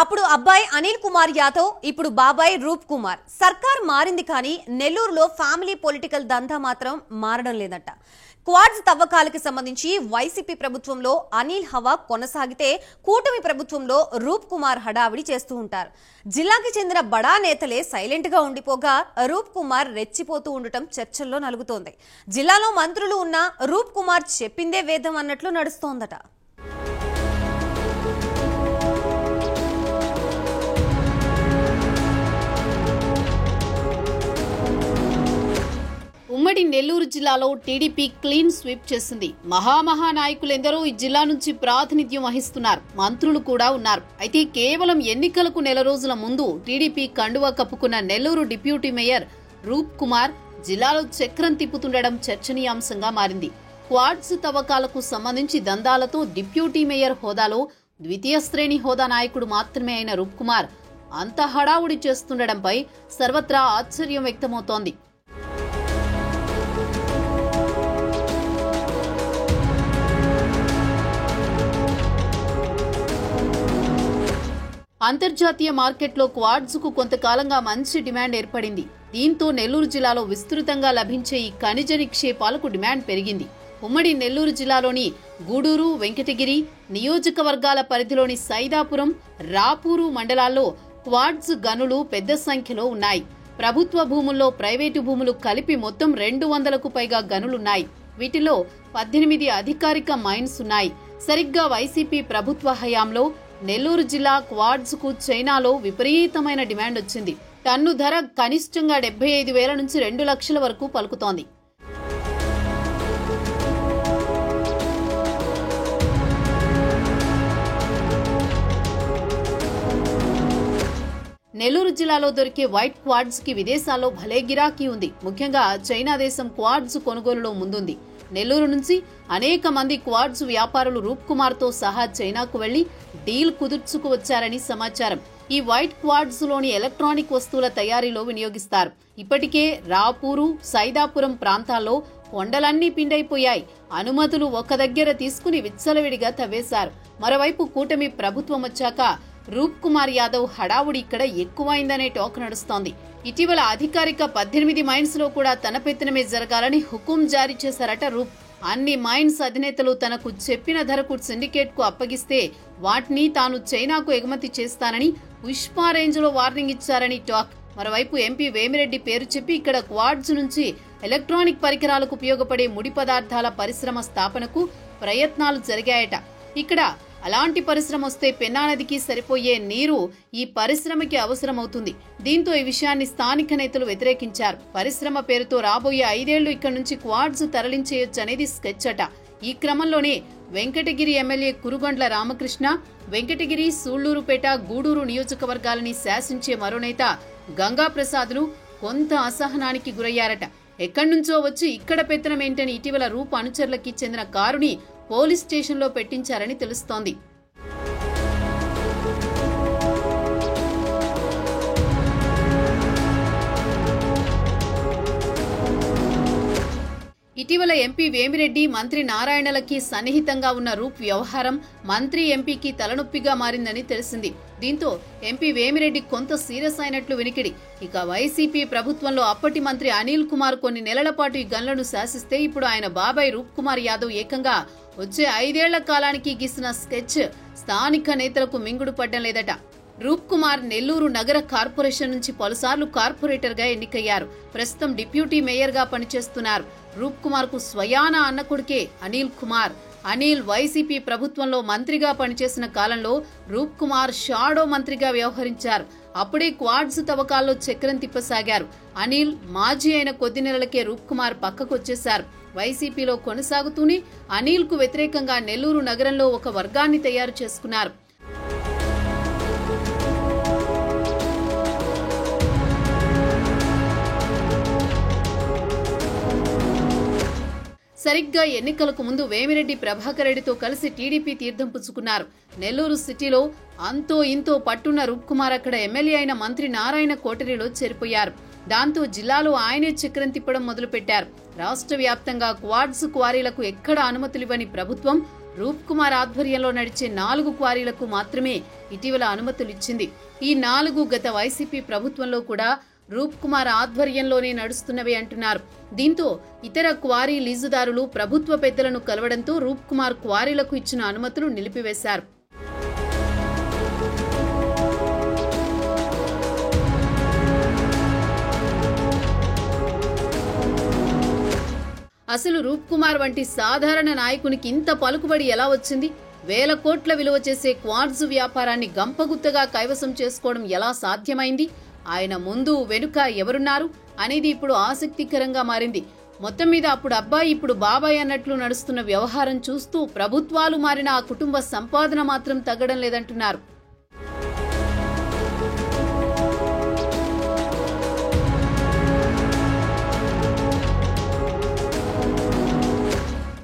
అప్పుడు అబ్బాయి అనిల్ కుమార్ యాదవ్, ఇప్పుడు బాబాయ్ రూప్ కుమార్. సర్కార్ మారింది కానీ నెల్లూరులో ఫ్యామిలీ పొలిటికల్ దందా మాత్రం మారడం లేదట. క్వాడ్స్ తవ్వకాలకు సంబంధించి వైసీపీ ప్రభుత్వంలో అనిల్ హవా కొనసాగితే కూటమి ప్రభుత్వంలో రూప్ కుమార్ హడావిడి చేస్తూ ఉంటారు. జిల్లాకి చెందిన బడా నేతలే సైలెంట్ గా ఉండిపోగా రూప్ కుమార్ రెచ్చిపోతూ ఉండటం చర్చల్లో నలుగుతోంది. జిల్లాలో మంత్రులు ఉన్న రూప్ కుమార్ చెప్పిందే వేదం అన్నట్లు నడుస్తోందట. ఉమ్మడి నెల్లూరు జిల్లాలో టీడీపీ క్లీన్ స్వీప్ చేసింది. మహానాయకులెందరో ఈ జిల్లా నుంచి ప్రాతినిధ్యం వహిస్తున్నారు. మంత్రులు కూడా ఉన్నారు. అయితే కేవలం ఎన్నికలకు నెల రోజుల ముందు టీడీపీ కండువా కప్పుకున్న నెల్లూరు డిప్యూటీ మేయర్ రూప్ కుమార్ జిల్లాలో చక్రం తిప్పుతుండడం చర్చనీయాంశంగా మారింది. క్వాడ్స్ తవ్వకాలకు సంబంధించి దందాలతో డిప్యూటీ మేయర్ హోదాలో ద్వితీయ శ్రేణి హోదా నాయకుడు మాత్రమే అయిన రూప్ కుమార్ అంత హడావుడి చేస్తుండడంపై సర్వత్రా ఆశ్చర్యం వ్యక్తమవుతోంది. అంతర్జాతీయ మార్కెట్లో క్వాడ్స్ కు కొంతకాలంగా మంచి డిమాండ్ ఏర్పడింది. దీంతో నెల్లూరు జిల్లాలో విస్తృతంగా లభించే ఈ ఖనిజ నిక్షేపాలకు డిమాండ్ పెరిగింది. ఉమ్మడి నెల్లూరు జిల్లాలోని గూడూరు, వెంకటగిరి నియోజకవర్గాల పరిధిలోని సైదాపురం, రాపూరు మండలాల్లో క్వాడ్స్ గనులు పెద్ద సంఖ్యలో ఉన్నాయి. ప్రభుత్వ భూముల్లో ప్రైవేటు భూములు కలిపి మొత్తం 200కు పైగా గనులున్నాయి. వీటిలో 18 అధికారిక మైన్స్ ఉన్నాయి. సరిగ్గా వైసీపీ ప్రభుత్వ హయాంలో నెల్లూరు జిల్లా క్వాడ్స్ కు చైనాలో విపరీతమైన డిమాండ్ వచ్చింది. టన్ను ధర కనిష్టంగా 75,000 నుంచి 2 లక్షల వరకు పలుకుతోంది. నెల్లూరు జిల్లాలో దొరికే వైట్ క్వాడ్స్ కి విదేశాల్లో భలే గిరాకీ ఉంది. ముఖ్యంగా చైనా దేశం క్వాడ్స్ కొనుగోలులో ముందుంది. నెల్లూరు నుంచి అనేక మంది క్వాడ్స్ వ్యాపారులు రూప్ కుమార్ తో సహా చైనాకు వెళ్లి డీల్ కుదుర్చుకు వచ్చారని సమాచారం. ఈ వైట్ క్వాడ్స్ లోని ఎలక్ట్రానిక్ వస్తువుల తయారీలో వినియోగిస్తారు. ఇప్పటికే రాపూరు, సైదాపురం ప్రాంతాల్లో కొండలన్నీ పిండైపోయాయి. అనుమతులు ఒక దగ్గర తీసుకుని విచ్చలవిడిగా తవ్వేశారు. మరోవైపు కూటమి ప్రభుత్వం వచ్చాక రూప్ కుమార్ యాదవ్ హడావుడి ఇక్కడ ఎక్కువైందనే టాక్ నడుస్తోంది. ఇటీవల అధికారిక 18 మైన్స్ లో కూడా తన పెత్తనమే జరగాలని హుకుం జారీ చేశారట రూప్. అన్ని మైన్స్ అధినేతలు తనకు చెప్పిన ధరకు సిండికేట్ కు అప్పగిస్తే వాటిని తాను చైనాకు ఎగుమతి చేస్తానని పుష్ప రేంజ్ లో వార్నింగ్ ఇచ్చారని టాక్. మరోవైపు ఎంపీ వేమిరెడ్డి పేరు చెప్పి ఇక్కడ క్వాడ్స్ నుంచి ఎలక్ట్రానిక్ పరికరాలకు ఉపయోగపడే ముడి పదార్థాల పరిశ్రమ స్థాపనకు ప్రయత్నాలు జరిగాయట. ఇక్కడ అలాంటి పరిశ్రమ వస్తే పెన్నా నదికి సరిపోయే నీరు ఈ పరిశ్రమకి అవసరమవుతుంది. దీంతో ఈ విషయాన్ని స్థానిక నేతలు వ్యతిరేకించారు. పరిశ్రమ పేరుతో రాబోయే 5 ఏళ్లు ఇక్కడి నుంచి క్వాడ్స్ తరలించేయొచ్చనేది స్కెచ్ అట. ఈ క్రమంలోనే వెంకటగిరి ఎమ్మెల్యే కురుగొండ్ల రామకృష్ణ, వెంకటగిరి, సూళ్లూరుపేట, గూడూరు నియోజకవర్గాలని శాసించే మరో నేత గంగాప్రసాద్లు కొంత అసహనానికి గురయ్యారట. ఎక్కడి నుంచో వచ్చి ఇక్కడ పెత్తనమేంటని ఇటీవల రూప్ అనుచరులకి చెందిన కారుని పోలీస్ స్టేషన్లో పెట్టించారని తెలుస్తోంది. ఇటీవల ఎంపీ వేమిరెడ్డి, మంత్రి నారాయణలకి సన్నిహితంగా ఉన్న రూప్ వ్యవహారం మంత్రి ఎంపీకి తలనొప్పిగా మారిందని తెలిసింది. దీంతో ఎంపీ వేమిరెడ్డి కొంత సీరియస్ అయినట్లు వినికిడి. ఇక వైసీపీ ప్రభుత్వంలో అప్పటి మంత్రి అనిల్ కుమార్ కొన్ని నెలల పాటు ఈ గన్లను శాసిస్తే ఇప్పుడు ఆయన బాబాయ్ రూప్ కుమార్ యాదవ్ ఏకంగా వచ్చే 5 ఏళ్ల కాలానికి గీసిన స్కెచ్ స్థానిక నేతలకు మింగుడు పడ్డం లేదట. రూప్ కుమార్ నెల్లూరు నగర కార్పొరేషన్ నుంచి పలుసార్లు కార్పొరేటర్ గా ఎన్నికయ్యారు. ప్రస్తుతం డిప్యూటీ మేయర్ గా పనిచేస్తున్నారు. రూప్ కుమార్ కు స్వయాన అన్న కొడుకే అనిల్ కుమార్. అనిల్ వైసీపీ ప్రభుత్వంలో మంత్రిగా పనిచేసిన కాలంలో రూప్ కుమార్ షాడో మంత్రిగా వ్యవహరించారు. అప్పుడే క్వాడ్స్ తవ్వకాల్లో చక్రం తిప్పసాగారు. అనిల్ మాజీ అయిన కొద్ది నెలలకే రూప్ కుమార్ పక్కకొచ్చేశారు. వైసీపీలో కొనసాగుతూనే అనిల్ కు వ్యతిరేకంగా నెల్లూరు నగరంలో ఒక వర్గాన్ని తయారు చేసుకున్నారు. సరిగ్గా ఎన్నికలకు ముందు వేమిరెడ్డి ప్రభాకర్ రెడ్డితో కలిసి టీడీపీ తీర్థం పుచ్చుకున్నారు. నెల్లూరు సిటీలో అంతో ఇంతో పట్టున్న రూప్ కుమార్ అక్కడ ఎమ్మెల్యే అయిన మంత్రి నారాయణ కోటరీలో చేరిపోయారు. దాంతో జిల్లాలో ఆయనే చక్రం తిప్పడం మొదలుపెట్టారు. రాష్ట్ర వ్యాప్తంగా క్వాడ్స్ క్వారీలకు ఎక్కడ అనుమతులివ్వని ప్రభుత్వం రూప్ కుమార్ ఆధ్వర్యంలో నడిచే 4 క్వారీలకు మాత్రమే ఇటీవల అనుమతులిచ్చింది. ఈ 4 గత వైసీపీ ప్రభుత్వంలో కూడా రూప్ కుమార్ ఆధ్వర్యంలోనే నడుస్తున్నవే అంటున్నారు. దీంతో ఇతర క్వారీ లీజుదారులు ప్రభుత్వ పెద్దలను కలవడంతో రూప్ కుమార్ క్వారీలకు ఇచ్చిన అనుమతులు నిలిపివేశారు. అసలు రూప్ కుమార్ వంటి సాధారణ నాయకునికి ఇంత పలుకుబడి ఎలా వచ్చింది? వేల కోట్ల విలువ చేసే క్వార్ట్జ్ వ్యాపారాన్ని గంపగుత్తగా కైవసం చేసుకోవడం ఎలా సాధ్యమైంది? ఆయన ముందు వెనుక ఎవరున్నారు అనేది ఇప్పుడు ఆసక్తికరంగా మారింది. మొత్తం మీద అప్పుడు అబ్బాయి ఇప్పుడు బాబాయ్ అన్నట్లు నడుస్తున్న వ్యవహారం చూస్తూ ప్రభుత్వాలు మారిన ఆ కుటుంబ సంపాదన మాత్రం తగ్గడం లేదంటున్నారు.